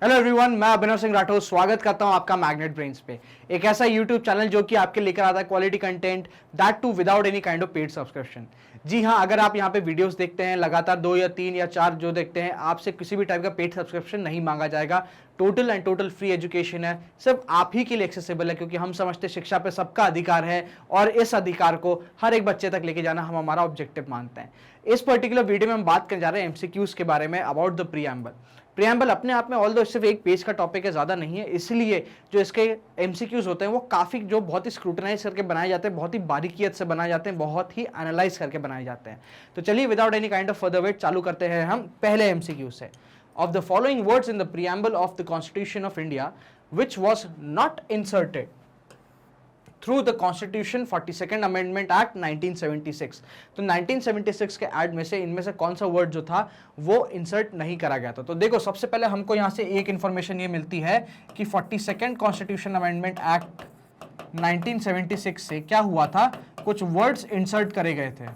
Hello everyone, मैं अभिनव सिंह राठौर स्वागत करता हूं आपका मैग्नेट ब्रेन्स पे। एक ऐसा यूट्यूब चैनल जो कि आपके लेकर आता है quality content, that too without any kind of paid subscription. जी हां, अगर आप यहां पे वीडियोस देखते हैं लगातार 2 या 3 या 4 जो देखते हैं, आपसे किसी भी टाइप का पेड सब्सक्रिप्शन नहीं मांगा जाएगा। Total and total free education है, सिर्फ आप ही के लिए एक्सेसिबल है, क्योंकि हम समझते शिक्षा पे सबका अधिकार है और इस अधिकार को हर एक बच्चे तक लेके जाना हम हमारा ऑब्जेक्टिव मानते हैं। इस पर्टिकुलर वीडियो में हम बात करने जा रहे हैं एमसीक्यूज के बारे में अबाउट द प्रीएम्बल। प्रीएम्बल अपने आप में ऑल्दो सिर्फ एक पेज का टॉपिक है, ज्यादा नहीं है, इसलिए जो इसके एमसीक्यूज होते हैं वो काफी जो बहुत ही स्क्रूटनाइज करके बनाए जाते हैं, बहुत ही बारीकियत से बनाए जाते हैं, बहुत ही एनालाइज करके बनाए जाते हैं। तो चलिए without any kind of further wait चालू करते हैं हम पहले एमसीक्यू से। Of the following words in the preamble of the constitution of India which was not inserted through the constitution 42nd amendment act 1976। तो 1976 के एक्ट में से इनमें से कौन सा वर्ड जो था वो इंसर्ट नहीं करा गया था। तो देखो, सबसे पहले हमको यहां से एक इंफॉर्मेशन ये मिलती है कि 42nd कॉन्स्टिट्यूशन अमेंडमेंट एक्ट 1976 से क्या हुआ था, कुछ वर्ड्स इंसर्ट करे गए थे।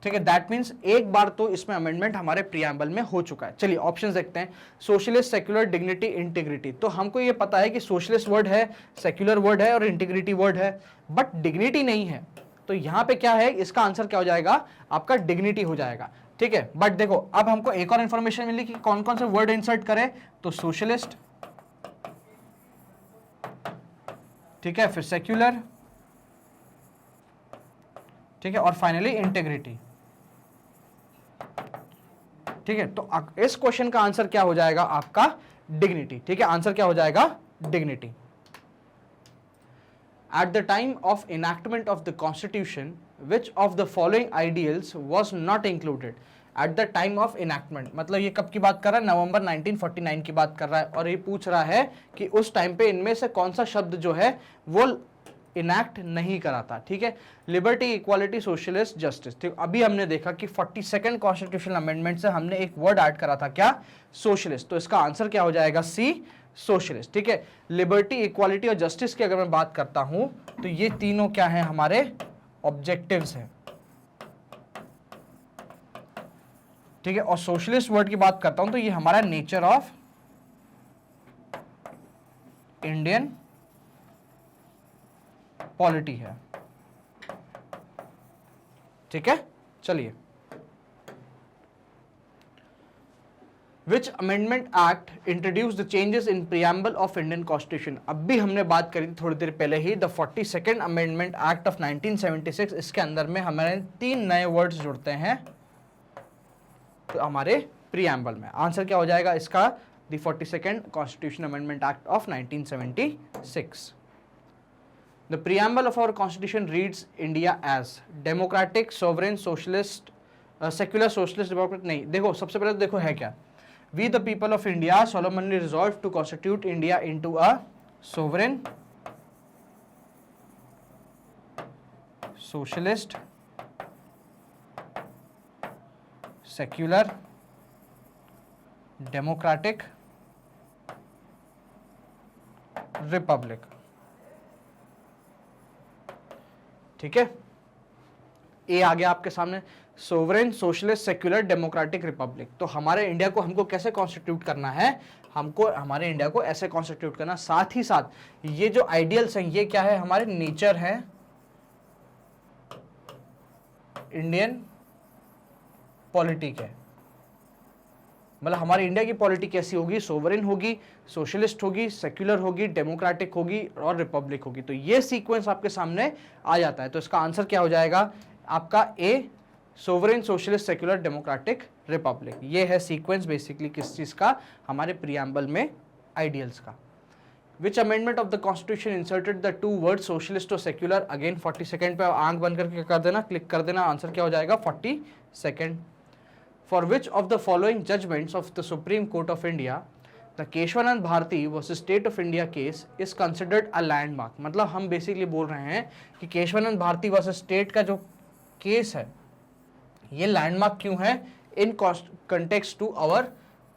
ठीक है, दैट मींस एक बार तो इसमें अमेंडमेंट हमारे प्रीएम्बल में हो चुका है। चलिए ऑप्शंस देखते हैं। Socialist, secular, dignity, integrity. तो हमको ये पता है कि सोशलिस्ट वर्ड है, सेक्युलर वर्ड है और इंटीग्रिटी वर्ड है, बट डिग्निटी नहीं है। तो यहां पे क्या है, इसका आंसर क्या हो जाएगा, आपका डिग्निटी हो जाएगा। ठीक है, बट देखो अब हमको एक और इंफॉर्मेशन मिली कि कौन कौन से वर्ड इंसर्ट करें। तो सोशलिस्ट, ठीक है, फिर सेक्युलर, ठीक है, और फाइनली इंटीग्रिटी। ठीक है, तो इस क्वेश्चन का आंसर क्या हो जाएगा आपका, डिग्निटी। ठीक है, आंसर क्या हो जाएगा, dignity. At the time of enactment of the constitution which of the following ideals was not included. At the time of enactment मतलब ये कब की बात कर रहा है, नवंबर 1949 की बात कर रहा है, और ये पूछ रहा है कि उस टाइम पे इनमें से कौन सा शब्द जो है वो इनैक्ट नहीं करा था। ठीक है, लिबर्टी, इक्वालिटी, सोशलिस्ट, जस्टिस। ठीक, अभी हमने देखा कि 42nd कॉन्स्टिट्यूशनल अमेंडमेंट से हमने एक वर्ड ऐड करा था, क्या, सोशलिस्ट। तो इसका आंसर क्या हो जाएगा, सी, सोशलिस्ट। ठीक है, लिबर्टी, इक्वालिटी और जस्टिस की अगर मैं बात करता हूं तो ये तीनों क्या है, हमारे ऑब्जेक्टिव्स हैं। ठीक है, और सोशलिस्ट वर्ड की बात करता हूं तो ये हमारा नेचर ऑफ इंडियन पॉलिटी है। ठीक है, चलिए। Which amendment act introduced the changes in preamble of Indian constitution. अब भी हमने बात करी थी थोड़ी देर पहले ही, the 42nd amendment act of 1976। इसके अंदर में हमारे 3 नए वर्ड्स जुड़ते हैं तो हमारे प्रीएम्बल में। आंसर क्या हो जाएगा इसका, the 42nd constitution amendment act of 1976। The preamble of our constitution reads India as democratic, sovereign, socialist, secular, socialist, democratic। नहीं, देखो सबसे पहले तो देखो है क्या, we the people of India solemnly resolve to constitute India into a sovereign, socialist, secular, democratic republic। ठीक है, ए आ गया आपके सामने, sovereign, socialist, secular, democratic Republic. तो हमारे इंडिया को हमको कैसे कॉन्स्टिट्यूट करना है, हमको हमारे इंडिया को ऐसे कॉन्स्टिट्यूट करना, साथ ही साथ ये जो आइडियल्स हैं ये क्या है, हमारे नेचर है इंडियन पॉलिटिक है। मतलब हमारे इंडिया की पॉलिटी कैसी होगी, सोवरेन होगी, सोशलिस्ट होगी, सेक्युलर होगी, डेमोक्रेटिक होगी और रिपब्लिक होगी। तो ये सीक्वेंस आपके सामने आ जाता है। तो इसका आंसर क्या हो जाएगा आपका, a, sovereign, socialist, secular, democratic, republic. ये है सीक्वेंस बेसिकली किस चीज का, हमारे प्रीएम्बल में आइडियल्स का। विच amendment of the constitution inserted the 2 word socialist और सेक्युलर। अगेन 42nd पे आंख बंद करके कर देना, क्लिक कर देना, आंसर क्या हो जाएगा 42nd। For which of the following judgments of the Supreme Court of India the Kesavananda Bharati versus state of India case is considered a landmark. मतलब हम बेसिकली बोल रहे हैं कि केशवानंद भारती वर्सेस स्टेट का जो केस है ये लैंडमार्क क्यों है, in context to our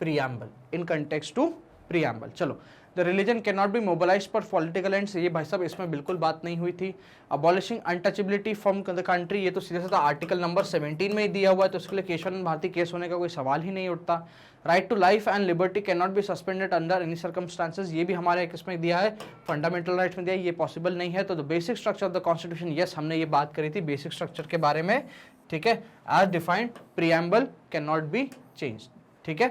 preamble, in context to preamble. चलो the religion can not be mobilised for political ends, ये भाई साहब इसमें बिल्कुल बात नहीं हुई थी। Abolishing untouchability from the country, ये तो सीधा सीधा आर्टिकल नंबर 17 में ही दिया हुआ है, तो उसके लिए केशवानंद भारती केस होने का कोई सवाल ही नहीं उठता। Right to life and liberty can not be suspended under any circumstances, ये भी हमारे किसमें दिया है, फंडामेंटल राइट्स में दिया है, ये पॉसिबल नहीं है। तो the basic structure of the constitution, yes हमने ये बात करी थी बेसिक स्ट्रक्चर के बारे में, ठीक है, as defined preamble can not be change, ठीक है।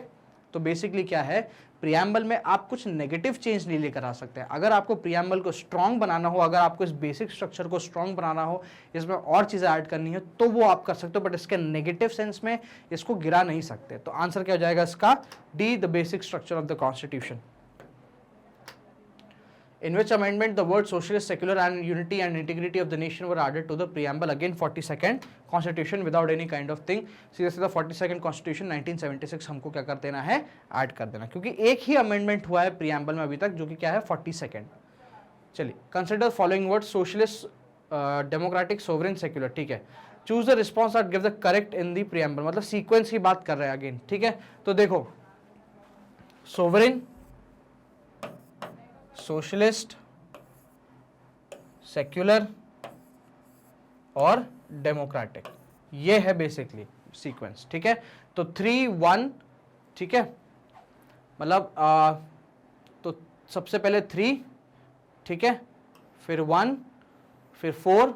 तो बेसिकली क्या है, प्रीएम्बल में आप कुछ नेगेटिव चेंज नहीं लेकर आ सकते। अगर आपको प्रीएम्बल को स्ट्रॉन्ग बनाना हो, अगर आपको इस बेसिक स्ट्रक्चर को स्ट्रॉन्ग बनाना हो, इसमें और चीजें ऐड करनी है, तो वो आप कर सकते हो, बट इसके नेगेटिव सेंस में इसको गिरा नहीं सकते। तो आंसर क्या हो जाएगा इसका, D, the basic structure of the constitution. In which amendment the words socialist, secular and unity and integrity of the nation were added to the preamble, again 42nd constitution without any kind of thing, सीधा सीधा 42nd constitution 1976 हमको क्या कर देना है, add कर देना, क्योंकि एक ही अमेंडमेंट हुआ है preamble में अभी तक, जो कि क्या है 42nd। चलिए, consider following words socialist, democratic, sovereign, secular, ठीक है। choose the response that give the correct in the preamble, मतलब सीक्वेंस की बात कर रहे हैं अगेन, ठीक है। तो देखो, sovereign, सोशलिस्ट, सेक्युलर और डेमोक्रेटिक, ये है बेसिकली सीक्वेंस, ठीक है। तो 3, 1, ठीक है, मतलब तो सबसे पहले 3, ठीक है, फिर 1, फिर 4,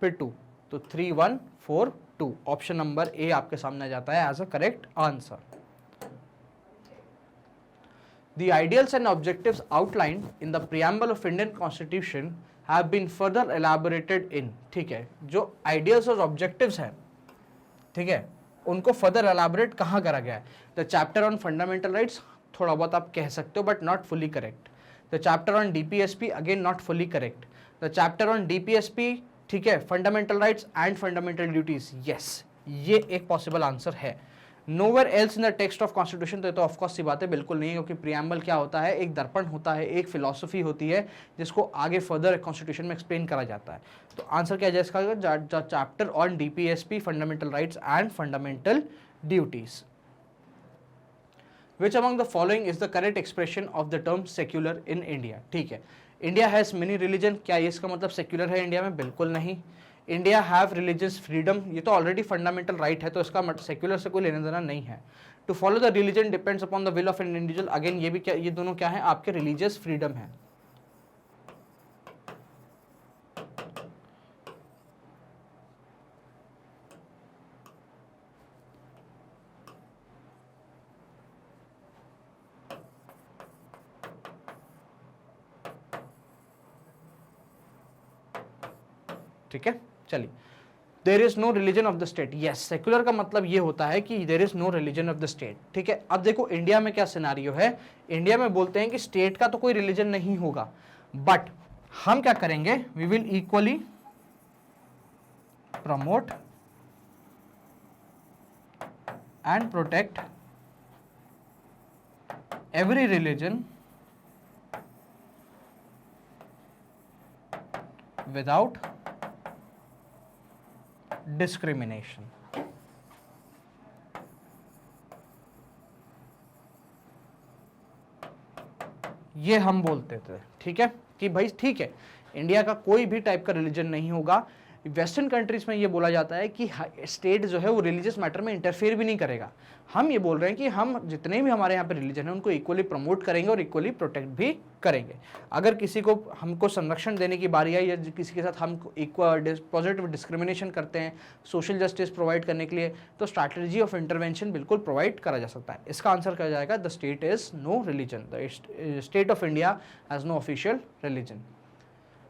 फिर 2, तो 3, 1, 4, 2, ऑप्शन नंबर ए आपके सामने आ जाता है as a correct answer. The ideals and objectives outlined in the preamble of Indian Constitution have been further elaborated in, ठीक है, जो ideals और objectives हैं, ठीक है, उनको further elaborate कहाँ करा गया है, the chapter on fundamental rights, थोड़ा बहुत आप कह सकते हो but not fully correct, the chapter on DPSP again not fully correct, the chapter on DPSP, ठीक है, fundamental rights and fundamental duties, yes, ये एक possible answer है। Nowhere else in the text of constitution, तो of course C बात है, बिल्कुल नहीं है, क्योंकि प्रीएम्बल क्या होता है, एक दर्पण होता है, एक फिलॉसफी होती है जिसको आगे फर्दर कॉन्स्टिट्यूशन में एक्सप्लेन करा जाता है। तो आंसर क्या है इसका, chapter on DPSP, fundamental rights and fundamental duties. Which among the following is the correct expression of the term secular in India, ठीक है। इंडिया हैज मेनी रिलीजन, क्या ये इसका मतलब सेक्युलर है इंडिया में, बिल्कुल नहीं। इंडिया हैव रिलीजियस फ्रीडम, ये तो ऑलरेडी फंडामेंटल राइट है, तो इसका सेक्युलर से कोई लेना देना नहीं है। To follow the religion depends upon the will of an individual, again ये भी क्या, ये दोनों क्या है, आपके रिलीजियस फ्रीडम है। ठीक है, चलिए, there is no religion of the state, yes, secular का मतलब ये होता है कि there is no religion of the state, ठीक है। अब देखो इंडिया में क्या सिनारियो है, इंडिया में बोलते हैं कि स्टेट का तो कोई रिलीजन नहीं होगा, बट हम क्या करेंगे, we will equally promote and protect every religion without discrimination. ये हम बोलते थे, ठीक है, कि भाई ठीक है, इंडिया का कोई भी टाइप का रिलीजन नहीं होगा। वेस्टर्न कंट्रीज में ये बोला जाता है कि स्टेट जो है वो रिलीजियस मैटर में इंटरफेयर भी नहीं करेगा। हम ये बोल रहे हैं कि हम जितने भी हमारे यहाँ पे रिलीजन है उनको इक्वली प्रमोट करेंगे और इक्वली प्रोटेक्ट भी करेंगे। अगर किसी को हमको संरक्षण देने की बारी आई या किसी के साथ हम पॉजिटिव डिस्क्रिमिनेशन करते हैं सोशल जस्टिस प्रोवाइड करने के लिए, तो स्ट्रैटेजी ऑफ इंटरवेंशन बिल्कुल प्रोवाइड करा जा सकता है। इसका आंसर क्या जाएगा, the state is no religion, the state of India has no official religion.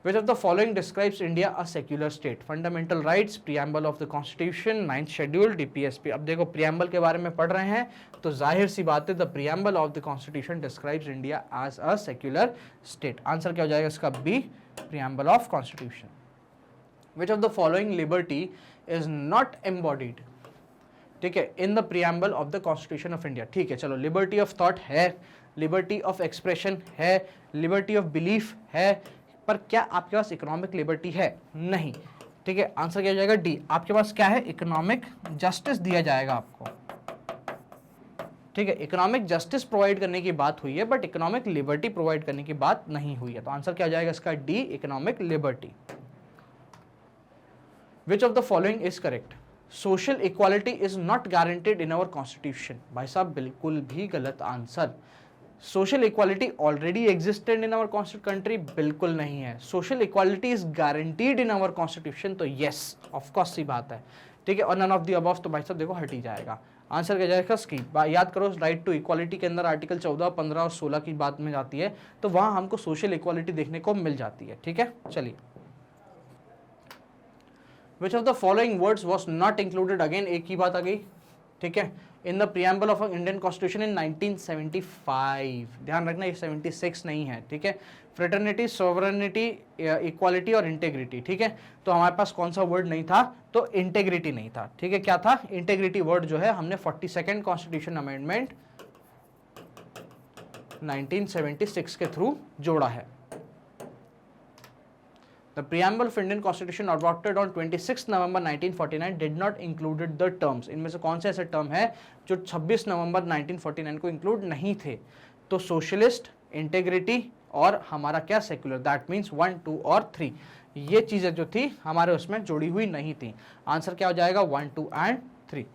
Which of the following describes India a secular state? Fundamental rights, preamble of the constitution, 9th schedule, DPSP। अब देखो preamble के बारे में पढ़ रहे हैं तो जाहिर सी बात है, the preamble of the constitution describes India as a secular state। Answer क्या हो जाएगा इसका, B, preamble of constitution। Which of the following liberty is not embodied, ठीक है, in the preamble of the constitution of India? ठीक है, चलो, liberty of thought है, liberty of expression है, liberty of belief है, पर क्या आपके पास इकोनॉमिक लिबर्टी है, नहीं, ठीक है। आंसर क्या हो जाएगा, डी, आपके पास क्या है, इकोनॉमिक जस्टिस दिया जाएगा आपको। ठीक है, इकोनॉमिक जस्टिस प्रोवाइड करने की बात हुई है बट इकोनॉमिक लिबर्टी प्रोवाइड करने की बात नहीं हुई है। तो आंसर क्या हो जाएगा इसका? D, economic liberty. Which of the following is correct? Social equality is not guaranteed in our constitution. भाई साहब बिल्कुल भी गलत answer. Social equality already existed in our country, बिल्कुल नहीं है। Social equality is guaranteed in our constitution, तो yes of course C बात है। ठीक है, और नन ऑफ द अबव तो भाई साहब देखो हट ही जाएगा। आंसर क्या जाएगा? स्कीप। याद करो राइट टू इक्वालिटी के अंदर आर्टिकल 14, 15 और 16 की बात में जाती है, तो वहां हमको सोशल इक्वालिटी देखने को मिल जाती है। ठीक है, चलिए। Which of the following words was not included? Again एक ही बात आ गई। ठीक है, in the preamble of Indian constitution in 1975। ध्यान रखना ये 76 नहीं है। ठीक है, फ्रेटर्निटी, सोवरेनिटी, इक्वालिटी और इंटेग्रिटी। ठीक है, तो हमारे पास कौन सा वर्ड नहीं था? तो इंटेग्रिटी नहीं था। ठीक है, क्या था? इंटेग्रिटी वर्ड जो है हमने 42nd कॉन्स्टिट्यूशन अमेंडमेंट 1976 के थ्रू जोड़ा है। The preamble of Indian Constitution adopted on 26 November 1949 did not included the terms। इनमें से कौन से ऐसे टर्म है जो 26 नवंबर 1949 को इंक्लूड नहीं थे? तो सोशलिस्ट, इंटेग्रिटी और हमारा क्या? सेक्युलर। दैट मीन्स 1, 2 और 3 ये चीजें जो थी हमारे उसमें जुड़ी हुई नहीं थी। आंसर क्या हो जाएगा? 1, 2 एंड 3।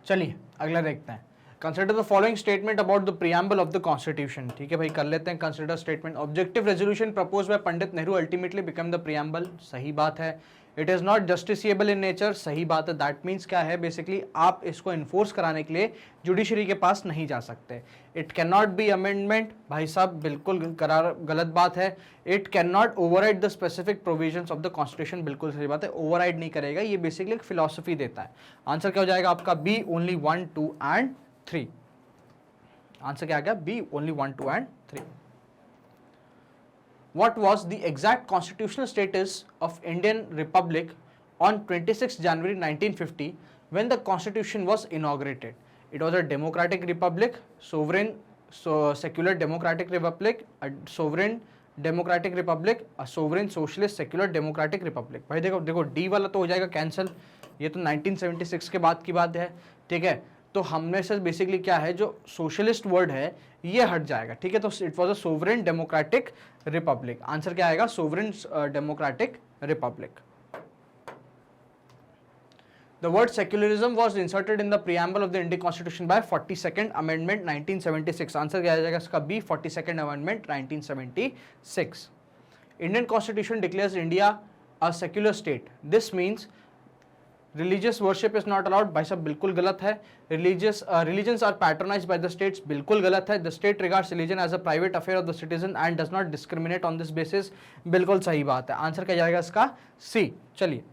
चलिए अगला देखते हैं। Consider the following statement about the preamble of the constitution. ठीक है भाई, कर लेते हैं। Consider statement. Objective resolution propose by Pandit Nehru ultimately become the preamble. सही बात है। It is not justiciable in nature. सही बात है। दैट मीन्स क्या है? बेसिकली आप इसको इन्फोर्स कराने के लिए जुडिशरी के पास नहीं जा सकते। It can not B amendment. भाई साहब बिल्कुल गलत बात है। It can not override the specific provisions of the constitution. बिल्कुल सही बात है, ओवरराइड नहीं करेगा। ये बेसिकली एक फिलॉसफी देता है। आंसर क्या हो जाएगा आपका? B, only 1, 2 and 3। आंसर क्या आ गया? B, only 1, 2 and 3। What was the exact constitutional status of Indian Republic on 26 January 1950 when the constitution was inaugurated? It was a democratic republic, sovereign, secular democratic republic, a sovereign democratic republic, a sovereign socialist secular democratic republic। भाई देखो देखो D वाला तो हो जाएगा cancel, ये तो 1976 के बाद की बात है। ठीक है, तो हमने से बेसिकली क्या है, जो सोशलिस्ट वर्ड है ये हट जाएगा। ठीक है, तो it was a sovereign democratic Republic. Answer क्या आएगा? Sovereign democratic Republic. The word secularism was inserted in the preamble of the Indian Constitution by 42nd Amendment 1976। Answer क्या आ जाएगा इसका? B, 42nd Amendment 1976। Indian Constitution declares India a secular state। This means religious worship is not allowed. भाई साहब बिल्कुल गलत है। Religions are patronised by the states. बिल्कुल गलत है। The state regards religion as a private affair of the citizen and does not discriminate on this basis. बिल्कुल सही बात है। आंसर क्या जाएगा इसका? सी। चलिए,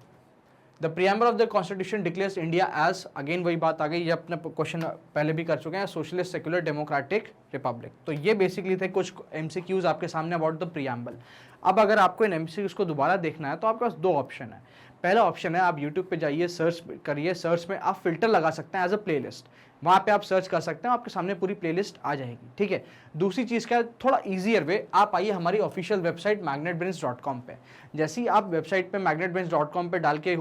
the preamble of the constitution declares India as, again वही बात आ गई, ये अपने क्वेश्चन पहले भी कर चुके हैं, सोशलिस्ट सेक्युलर डेमोक्रेटिक रिपब्लिक। तो ये बेसिकली थे कुछ एमसीक्यूज आपके सामने अबाउट द प्रियम्बल। अब अगर आपको इन एमसीक्यूज को दोबारा देखना है तो आपके पास दो ऑप्शन है। पहला ऑप्शन है आप YouTube पे जाइए, सर्च करिए, सर्च में आप फिल्टर लगा सकते हैं एज अ प्लेलिस्ट, वहाँ पे आप सर्च कर सकते हैं, आपके सामने पूरी प्लेलिस्ट आ जाएगी। ठीक है, दूसरी चीज़ क्या है, थोड़ा इजीयर वे, आप आइए हमारी ऑफिशियल वेबसाइट magnetbrains.com पे। जैसे ही आप वेबसाइट पे magnetbrains.com पे डाल के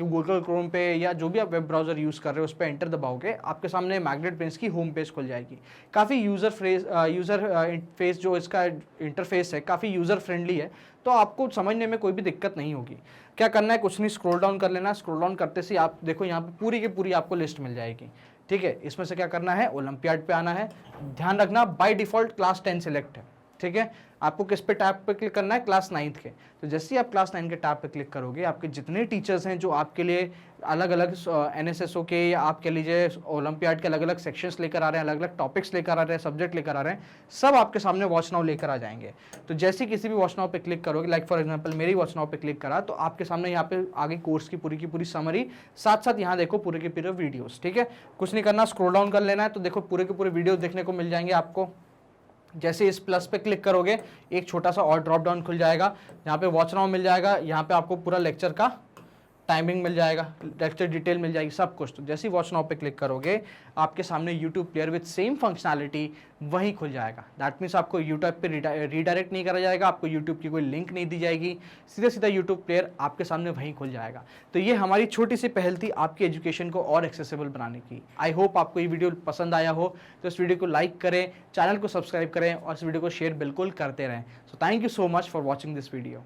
गूगल क्रोम पे या जो भी आप वेब ब्राउजर यूज़ कर रहे हो उस पर एंटर दबाओगे, आपके सामने मैग्नेट ब्रेन्स की होम पेज खुल जाएगी। काफ़ी यूज़र फेस जो इसका इंटरफेस है काफ़ी यूज़र फ्रेंडली है, तो आपको समझने में कोई भी दिक्कत नहीं होगी। क्या करना है, कुछ नहीं, स्क्रॉल डाउन कर लेना। स्क्रॉल डाउन करते से आप देखो यहाँ पे पूरी की पूरी आपको लिस्ट मिल जाएगी। ठीक है, इसमें से क्या करना है, ओलंपियाड पे आना है। ध्यान रखना बाय डिफॉल्ट क्लास 10 सिलेक्ट है। ठीक है, आपको किस पे टैब पे क्लिक करना है, क्लास 9 के। तो जैसे ही आप क्लास 9 के टैब पे क्लिक करोगे, आपके जितने टीचर्स हैं जो आपके लिए अलग अलग NSSO के या आप कह लीजिए ओलंपियाड के अलग अलग सेक्शंस लेकर आ रहे हैं, अलग अलग टॉपिक्स लेकर आ रहे हैं, सब्जेक्ट लेकर आ रहे हैं, सब आपके सामने वॉच नाउ लेकर आ जाएंगे। तो जैसे किसी भी वॉच नाउ पे क्लिक करोगे, लाइक फॉर एग्जाम्पल मेरी वॉच नाउ पे क्लिक करा, तो आपके सामने यहाँ पे आगे कोर्स की पूरी समरी, साथ साथ यहाँ देखो पूरे के पूरे वीडियोस। ठीक है, कुछ नहीं करना, स्क्रॉल डाउन कर लेना है, तो देखो पूरे के पूरे वीडियो देखने को मिल जाएंगे आपको। जैसे इस प्लस पे क्लिक करोगे, एक छोटा सा और ड्रॉप डाउन खुल जाएगा, यहाँ पे वॉच नाउ मिल जाएगा, यहाँ पे आपको पूरा लेक्चर का टाइमिंग मिल जाएगा, लेक्चर डिटेल मिल जाएगी, सब कुछ। तो जैसे ही वॉच नाउ पे क्लिक करोगे आपके सामने YouTube player with same functionality वहीं खुल जाएगा। दैट मीन्स आपको यूट्यूब पे रीडायरेक्ट नहीं करा जाएगा, आपको यूट्यूब की कोई लिंक नहीं दी जाएगी, सीधा सीधा यूट्यूब प्लेयर आपके सामने वहीं खुल जाएगा। तो ये हमारी छोटी सी पहल थी आपकी एजुकेशन को और एक्सेसिबल बनाने की। आई होप आपको ये वीडियो पसंद आया हो, तो इस वीडियो को लाइक करें, चैनल को सब्सक्राइब करें और इस वीडियो को शेयर बिल्कुल करते रहें। So thank you so much for watching this video.